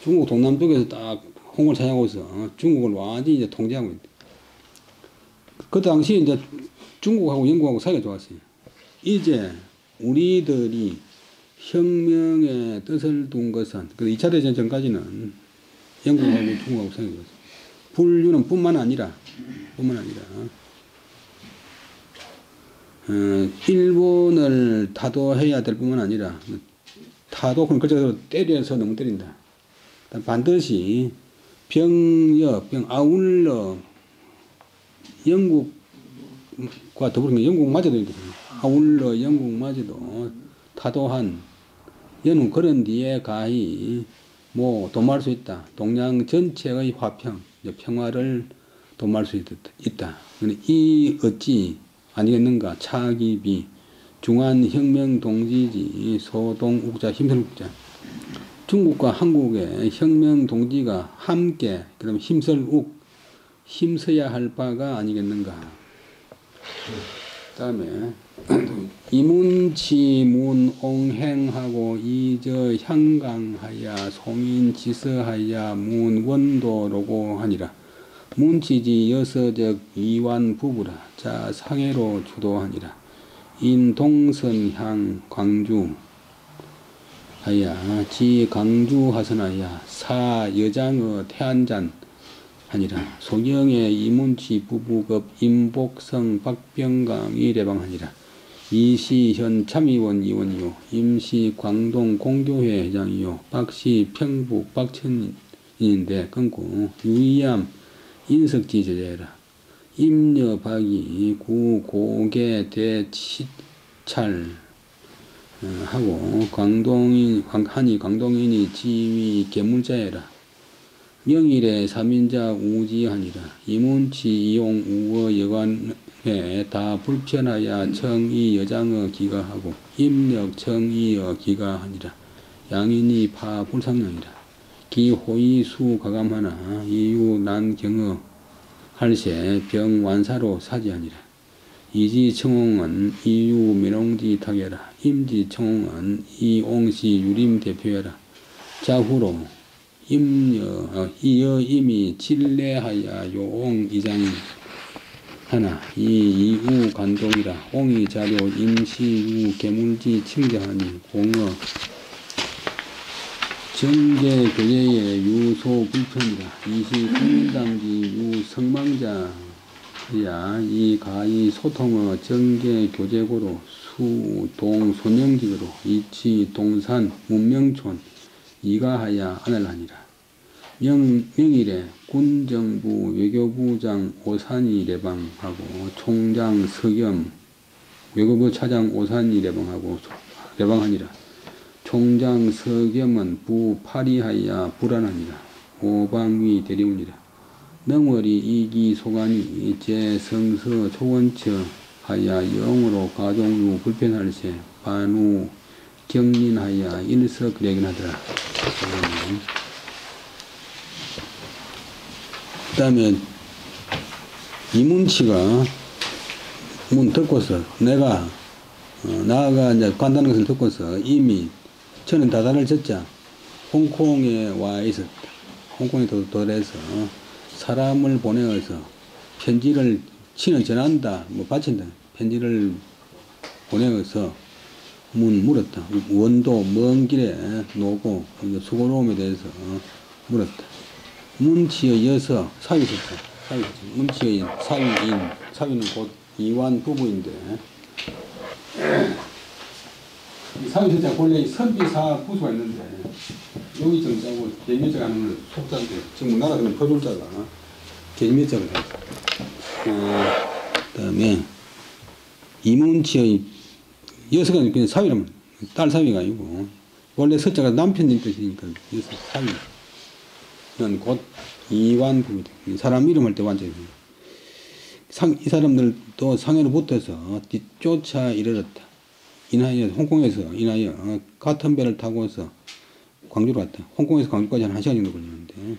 중국 동남쪽에서 딱 홍을 차지하고서 중국을 완전히 이제 통제하고 있다. 그 당시에 이제 중국하고 영국하고 사이가 좋았어요. 이제 우리들이 혁명의 뜻을 둔 것은, 2차 대전 전까지는 영국하고 중국하고 사이가 좋았어요. 분류는 뿐만 아니라, 일본을 타도해야 될 뿐만 아니라, 그럼 그쪽으로 때려서 너무 때린다. 반드시 아울러 영국과 더불어 영국마저도 아울러 영국마저도 타도한 연후 그런 뒤에 가히 도모할 수 있다. 동양 전체의 화평, 평화를 도모할 수 있다. 이 어찌 아니겠는가? 차기비 중한혁명동지지 소동욱자 힘설욱자. 중국과 한국의 혁명동지가 함께 힘써야 할 바가 아니겠는가. 다음에 이문치 문옹행하고 이저 향강하야 송인지서하야 문원도로고 하니라. 문치지 여서적 이완 부부라. 자 상해로 주도하니라. 인동선향 광주 하야 지 강주 하선하야 사 여장의 태안잔 하니라. 소경의 이문치 부부급 임복성 박병강이 레방하니라. 이시현 참의원 의원이요 임시 광동 공교회 회장이요 박시 평북 박천인인데 끊고 유이암 인석지 제재라. 임여박이 구 고개 대치찰 하고 광동인이 지위 계물자애라. 명일에 삼인자 우지하니라. 이문치 이용 우어 여관에 다 불편하야 청이 여장어 기가하고 임력 청이어 기가하니라. 양인이 파 불상량이라. 기호이 수 가감하나 이유 난경어 할세 병완사로 사지하니라. 이지청홍은 이유 면홍지 타계라. 임지청홍은 이옹시 유림 대표해라. 자후로 이여 임이 칠례하야 요옹 이장이 하나 이우 간동이라. 옹이 자료 임시유 계물지 칭자하니 공어 정계 교제의 유소 불편이라. 이시 국민당지 유성망자야 이 가히 소통의 정계 교제고로 수동 소명직으로 이치 동산 문명촌 이가하야 안을하니라. 명일에 군정부 외교부장 오산이 레방하고 총장 서겸 외교부 차장 오산이 레방하니라. 총장 서겸은 부파리하야 불안하니라. 오방위 대리운이라. 능월이 이기 소관이 제성서 초원처 하야 영으로 가종유 불편할세 반우 경린하야 일석레긴하더라. 그 다음에 이문치가 문 듣고서 나가 이제 간다는 것을 듣고서 이미 저는 다단을 졌자 홍콩에 와 있었다. 홍콩에 도달해서 사람을 보내어서 편지를 친을 전한다, 바친다. 편지를 보내어서 물었다. 원도 먼 길에 놓고 수고로움에 대해서 물었다. 문치의 여서 사위 있었다. 문치의 사위는 곧 이완 부부인데 사위 있었자 원래 선비사 부수가 있는데 여기 정자고 개미자가 하는 걸 속자인데 지금 나라들은 퍼줄자가 개미자가 돼. 그 다음에 이문치의 여서가 그냥 사위라면 딸 사위가 아니고 원래 서자가 남편인 뜻이니까 여서 사위. 이건 곧 이완 부부다. 사람 이름 할 때 완전히 이 사람들도 상해로 붙어서 뒤쫓아 이르렀다. 인하여 홍콩에서 인하여 같은 배를 타고서 광주로 갔다. 홍콩에서 광주까지 한 1시간 정도 걸리는데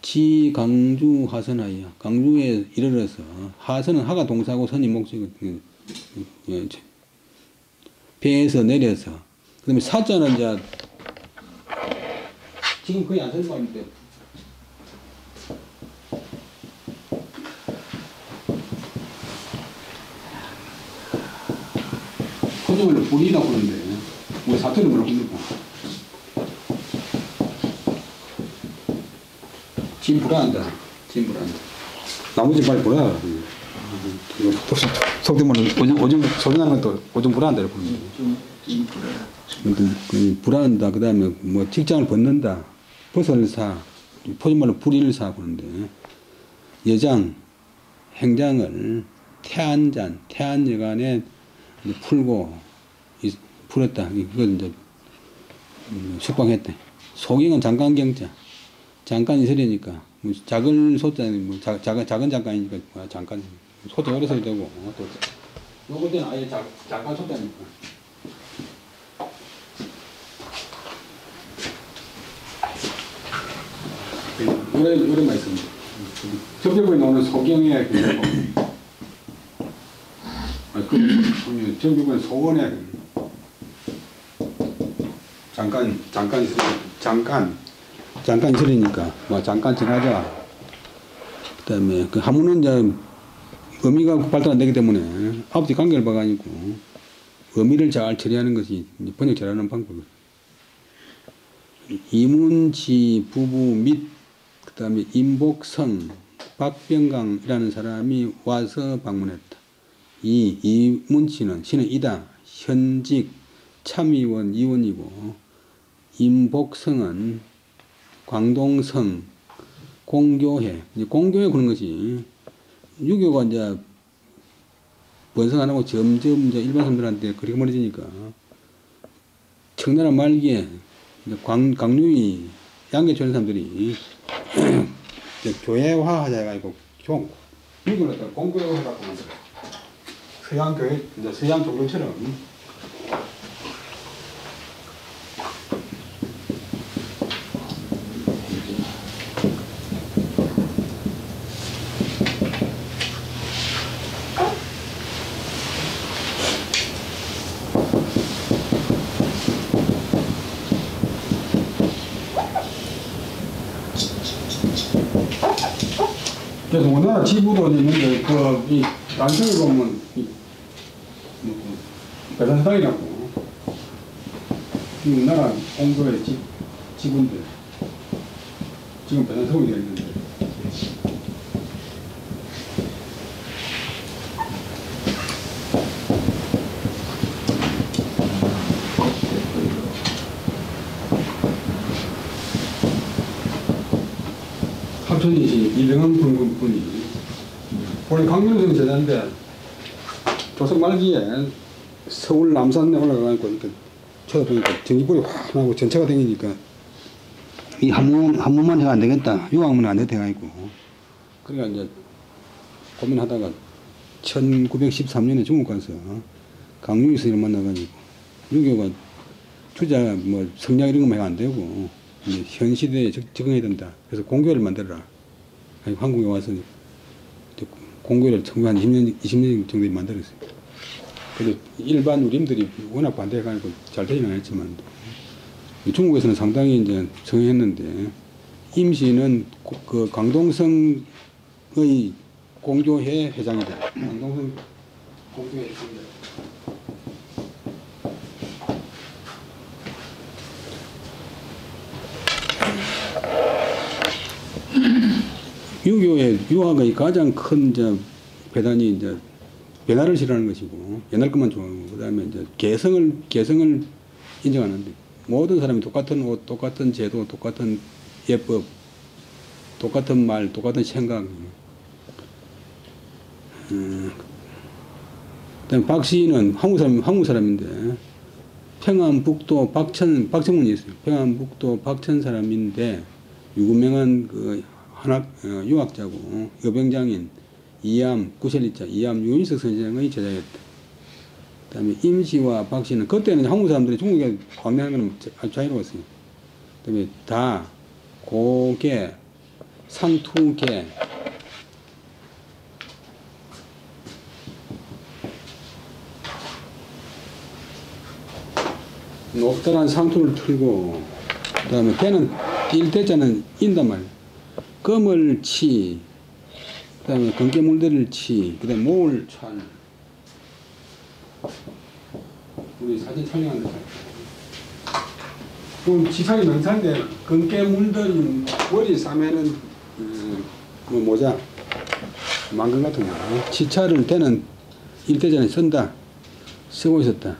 지 강주 하선하여 강주에 이르러서 하선은 하가 동사고 선이 목적이거든요. 배에서 내려서 그 다음에 사자는 이제 지금 거의 안 쓰는 거 아닌데 표정을 불이라고 하는데 뭐 사투리 뭐라고 합니까? 짐 불안한다. 나머지 빨리 불안하다. 속된 말은 오줌 소리나는 것도 오줌 불안한다 이렇게 보는데 불안한다. 그 다음에 뭐 직장을 벗는다. 벗을 사. 표준말로 불의를 사 보는데 여장 행장을 태안여간에 풀고 풀었다. 그걸 이제 숙방했대. 소경은 장관경자. 장관이 서리니까 작은 소자는 작은 장관이니까 장관 소자 오래 서야 되고 또 요거는 아예 장관 소자니까. 오랜만에 있습니다. 접대부에 나오는 소경의 정규군 소원에 잠깐 있으니까 뭐 잠깐 지나자. 그다음에 그 한문은 이제 의미가 발달 안 되기 때문에 아버지 관계를 봐가지고 의미를 잘 처리하는 것이 이제 번역 잘하는 방법이에요. 이문치 부부 및 그다음에 임복성 박병강이라는 사람이 와서 방문했다. 이문치는 씨는 이다. 현직 참의원 의원이고 임복성은 광동성 공교회 이제 공교회 그런 것이 유교가 이제 번성 안 하고 점점 이제 일반 사람들한테 그렇게 멀어지니까 청나라 말기에 강류이 양계촌 사람들이 교회화 하자 해가지고 유교를 갖다가 공교회 해갖고 만들어. 서양 교회 이제 서양 종교처럼. 그래서 우리나라 지부도 있는데 이 단청에 보면 배산사당이라고 우리나라 공도의 지부인데 지금 배산사당이 되어 있는데 합천이시 이병헌 분이 본래 강릉성 제자인데 조선 말기에 서울 남산에 올라가고 이렇게 쳐다보니까 전기불이 확 나고 전체가 댕기니까 이 한문만 해가 안 되겠다. 유학문은 안 되겠다 해가지고 그러니까 이제 고민하다가 1913년에 중국 가서 강릉 스님을 만나가지고 유교가 주자 뭐 성냥 이런 것만 해가 안 되고 이제 현 시대에 적응해야 된다. 그래서 공교를 만들어라. 한국에 와서 공교를 한 20년 정도 만들었어요. 그래서 일반 우림들이 워낙 반대해가지고 잘 되지는 않았지만 중국에서는 상당히 이제 성행했는데 임시는 그 강동성의 공교회 회장이다. 강동성 공교회 회장이다. 유교의 유학의 가장 큰 이제 배단이 이제 변화를 싫어하는 것이고 옛날 것만 좋아하고 그다음에 이제 개성을 인정하는데 모든 사람이 똑같은 옷, 똑같은 제도, 똑같은 예법, 똑같은 말, 똑같은 생각. 그다음에 박 시인은 한국 사람인데 평안북도 박천문이 있어요. 평안북도 박천 사람인데 유명한 그 유학자고 여병장인 이암 구설리자 이암 유인석 선생의 제자였다. 그다음에 임시와 박씨는 그때는 한국 사람들이 중국에 광대하는 건 아주 자유로웠어요. 그다음에 다 고개 상투계 높다란 상투를 틀고 그다음에 배는 뛸 때자는 인단 말이에요. 검을치, 그 다음에 건깨물들을치, 그 다음에 모울찬. 우리 사진 촬영하는 거. 그럼 지상이 명사인데, 건깨물들 머리 싸매는, 뭐 모자, 망금 같은 거. 치차를 때는 일대전에 쓰고 있었다.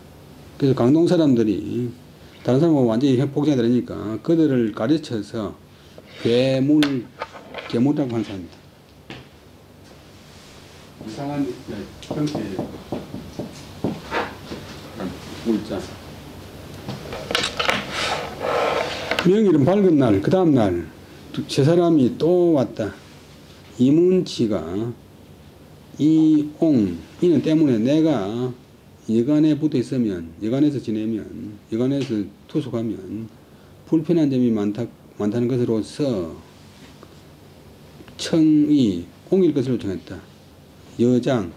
그래서 강동 사람들이 다른 사람하고 완전히 폭정이 되니까 그들을 가르쳐서 괴물이라고 하는 사람입니다. 이상한 형태의 물자. 명일은 밝은 날, 그 다음 날, 세 사람이 또 왔다. 이문치가 이는 때문에 내가 여관에 붙어 있으면, 여관에서 지내면, 여관에서 투숙하면 불편한 점이 많다는 것으로서 옹일 것을 요청했다. 여장,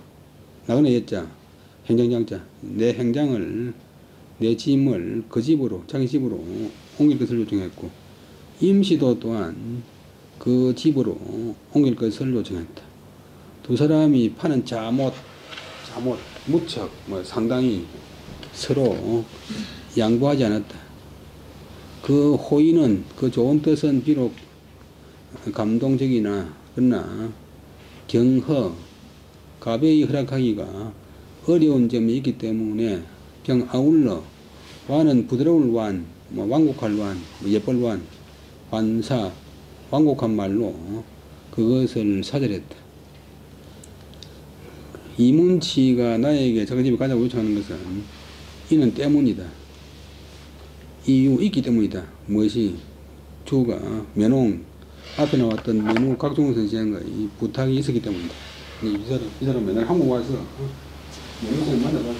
나그네 여자, 행장장자. 내 행장을, 내 짐을 그 집으로, 자기 집으로 옮길 것을 요청했고, 임시도 또한 그 집으로 옮길 것을 요청했다. 두 사람이 파는 자못, 무척 상당히 서로 양보하지 않았다. 그 호의는, 그 좋은 뜻은 비록 감동적이나 그러나 경허, 가벼이 허락하기가 어려운 점이 있기 때문에 그냥 아울러 완은 부드러울 완, 완곡할 완, 예쁠 완, 완사, 완곡한 말로 그것을 사절했다. 이문치가 나에게 자기 집에 가자고 요청하는 것은 이는 때문이다. 이유 있기 때문이다. 무엇이? 주가 면홍, 앞에 나왔던 면호 각종원 선생의 부탁이 있었기 때문이다. 이 사람 맨날 한국 와서 면호 선생 만나봐.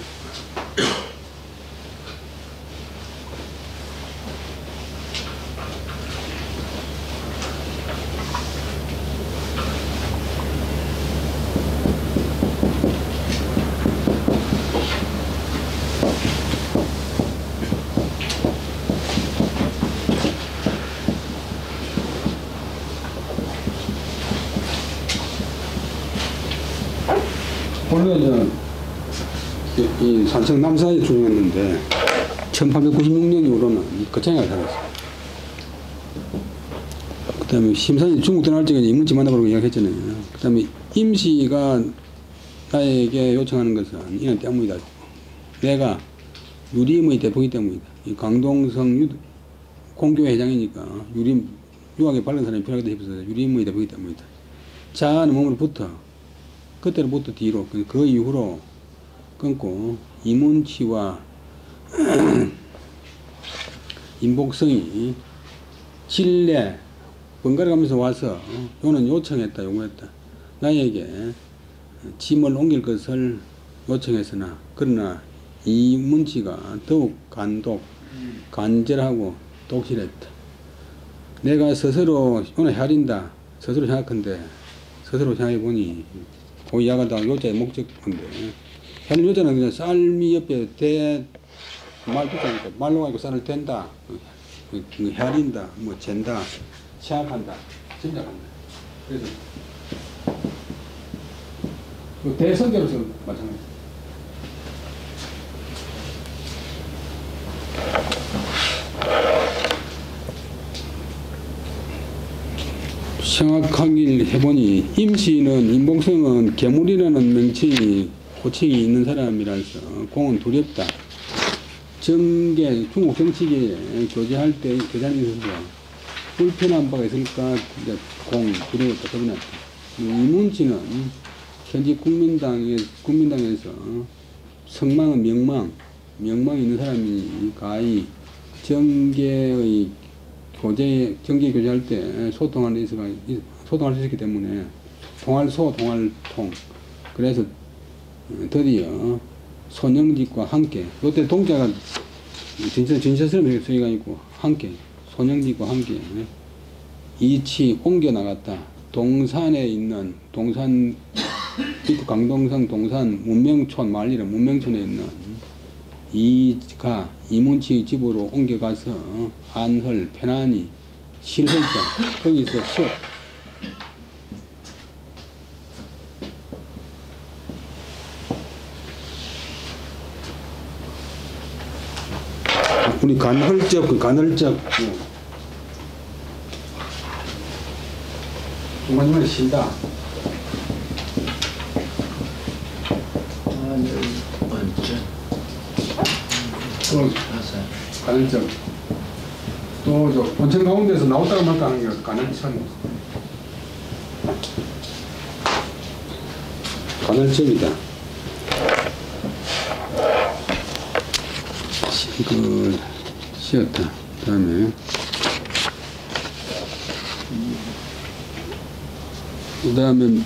원래 이 산청 남사에 출생했는데 1896년 이후로는 거창에 살았어. 그 다음에 심산이 중국 떠날 적에 이문치 만나보라고 이야기했잖아요. 그 다음에 임시가 나에게 요청하는 것은 이는 때문이다. 내가 유림의 대표이기 때문이다. 이 강동성 공교회 회장이니까 유학에 바른 사람이 필요하다 싶어서 유림의 대표이기 때문이다. 자는 몸으로부터 그때로부터 뒤로 그 이후로 끊고 이문치와 임복성이 진례 번갈아 가면서 와서 요는 요청했다 요구했다. 나에게 짐을 옮길 것을 요청했으나 그러나 이문치가 더욱 간절하고 독실했다. 내가 스스로 오늘 헤아린다 스스로 생각한데 스스로 생각해보니 그 야가다 요자의 목적인데 헤아린 요자는 그냥 쌀미 옆에 말 붙으니까 말로 가지고 쌀을 댄다 헤아린다 잰다 생각한다 짐작한다. 그래서 그 대성계로서 마찬가지. 생각하길 해보니 임시는 임봉성은 괴물이라는 명칭이 호칭이 있는 사람이라서 공은 두렵다. 중국 정치계에 교제할 때 교장님께서 불편한 바가 있을까 공 두려웠다 겁났다. 이문치는 현직 국민당에서 성망은 명망이 있는 사람이 가히 정계 교제할 때 소통할 수 있기 때문에 통할. 그래서 드디어 손영직과 함께, 이때 동자가 진실스러운 소리가 있고, 함께, 손영직과 함께 이치 옮겨 나갔다. 동산에 있는, 강동성 동산 문명촌, 마을이라 문명촌에 있는 이문치의 집으로 옮겨가서 안헐 편안히 쉴 때 거기서 쉬었다. 우리 간헐적 중간중간에 쉰다. 간헐적. 또 저 본청 가운데서 나왔다가 말까 하는 게 간헐적. 간헐적이다. 쉬었다. 그 다음에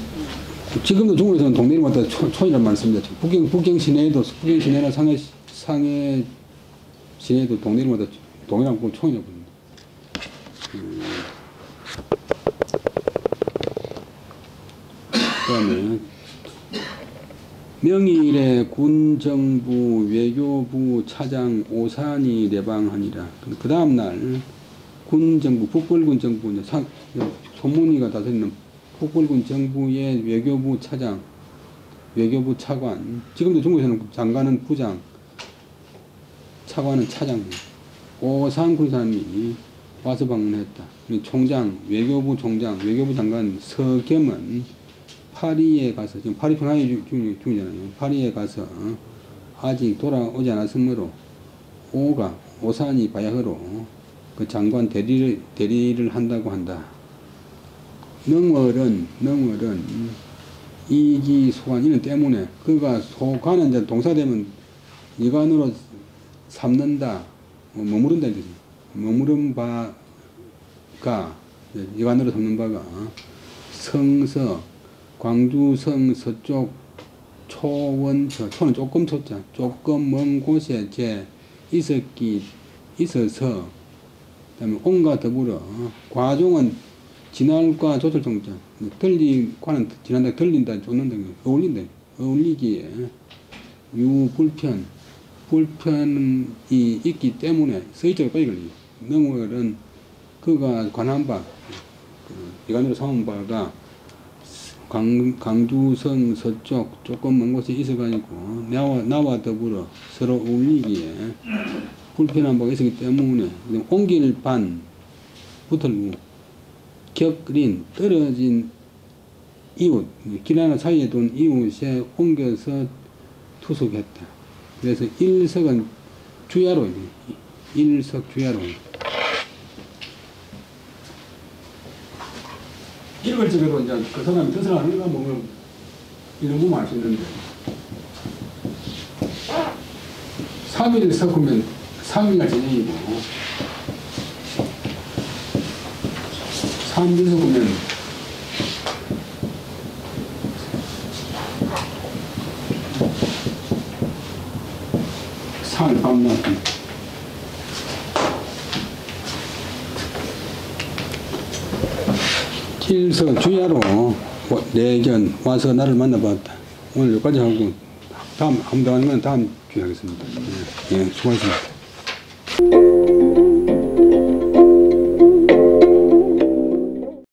지금도 중국에서는 동네마다 촌이란 말 씁니다. 북경 시내나 상해 시내에도 동네마다 동이라고 부르면 촌이라고 부릅니다. 그 다음에 명일에 군정부 외교부 차장 오산이 내방하니라. 그 다음날 군정부 북벌군 정부 소문이가 다섯있는 북벌군 정부의 외교부 차장 외교부 차관, 지금도 중국에서는 장관은 부장, 차관은 차장, 오산 군사님이 와서 방문했다. 총장, 외교부 총장, 외교부 장관 서겸은 파리에 가서, 지금 파리 평화회 중이잖아요. 파리에 가서 아직 돌아오지 않았으므로 오산이 바야흐로 그 장관 대리를 한다고 한다. 능월은 이기소관 이는 때문에 그가 소관은 이제 동사되면 이관으로 삼는다, 머무른다 이거지. 머무른 바가 이관으로 삼는 바가 성서 광주성 서쪽 초원서 초는 조금 초자 조금 먼 곳에 있어서 그다음에 온과 더불어 과종은 진할과 조철정자 들리과는 지난다 들린다 쫓는다 어울린다 어울리기에 불편이 있기 때문에 서의적으로 빨리 걸리죠. 능월은 그가 관한 바 이관으로 삼은 바가 강주성 서쪽 조금 먼 곳에 있어가지고 나와 더불어 서로 어울리기에 불편한 바가 있었기 때문에 옮길 반 붙을 격린 떨어진 이웃 길 하나 사이에 둔 이웃에 옮겨서 투숙했다. 그래서 일석은 주야로 일석 주야로 이걸 적어도 이제 그 사람이 뜻을 아는가 뭐 이런 거 알 수 있는데 3일 섞으면 3일날 저녁이고 3일 섞으면 사흘 밤낮 일서 주야로 내견 와서 나를 만나봤다. 오늘 여기까지 하고 다음 함당하는 건 다음 주에 하겠습니다. 예, 수고하셨습니다.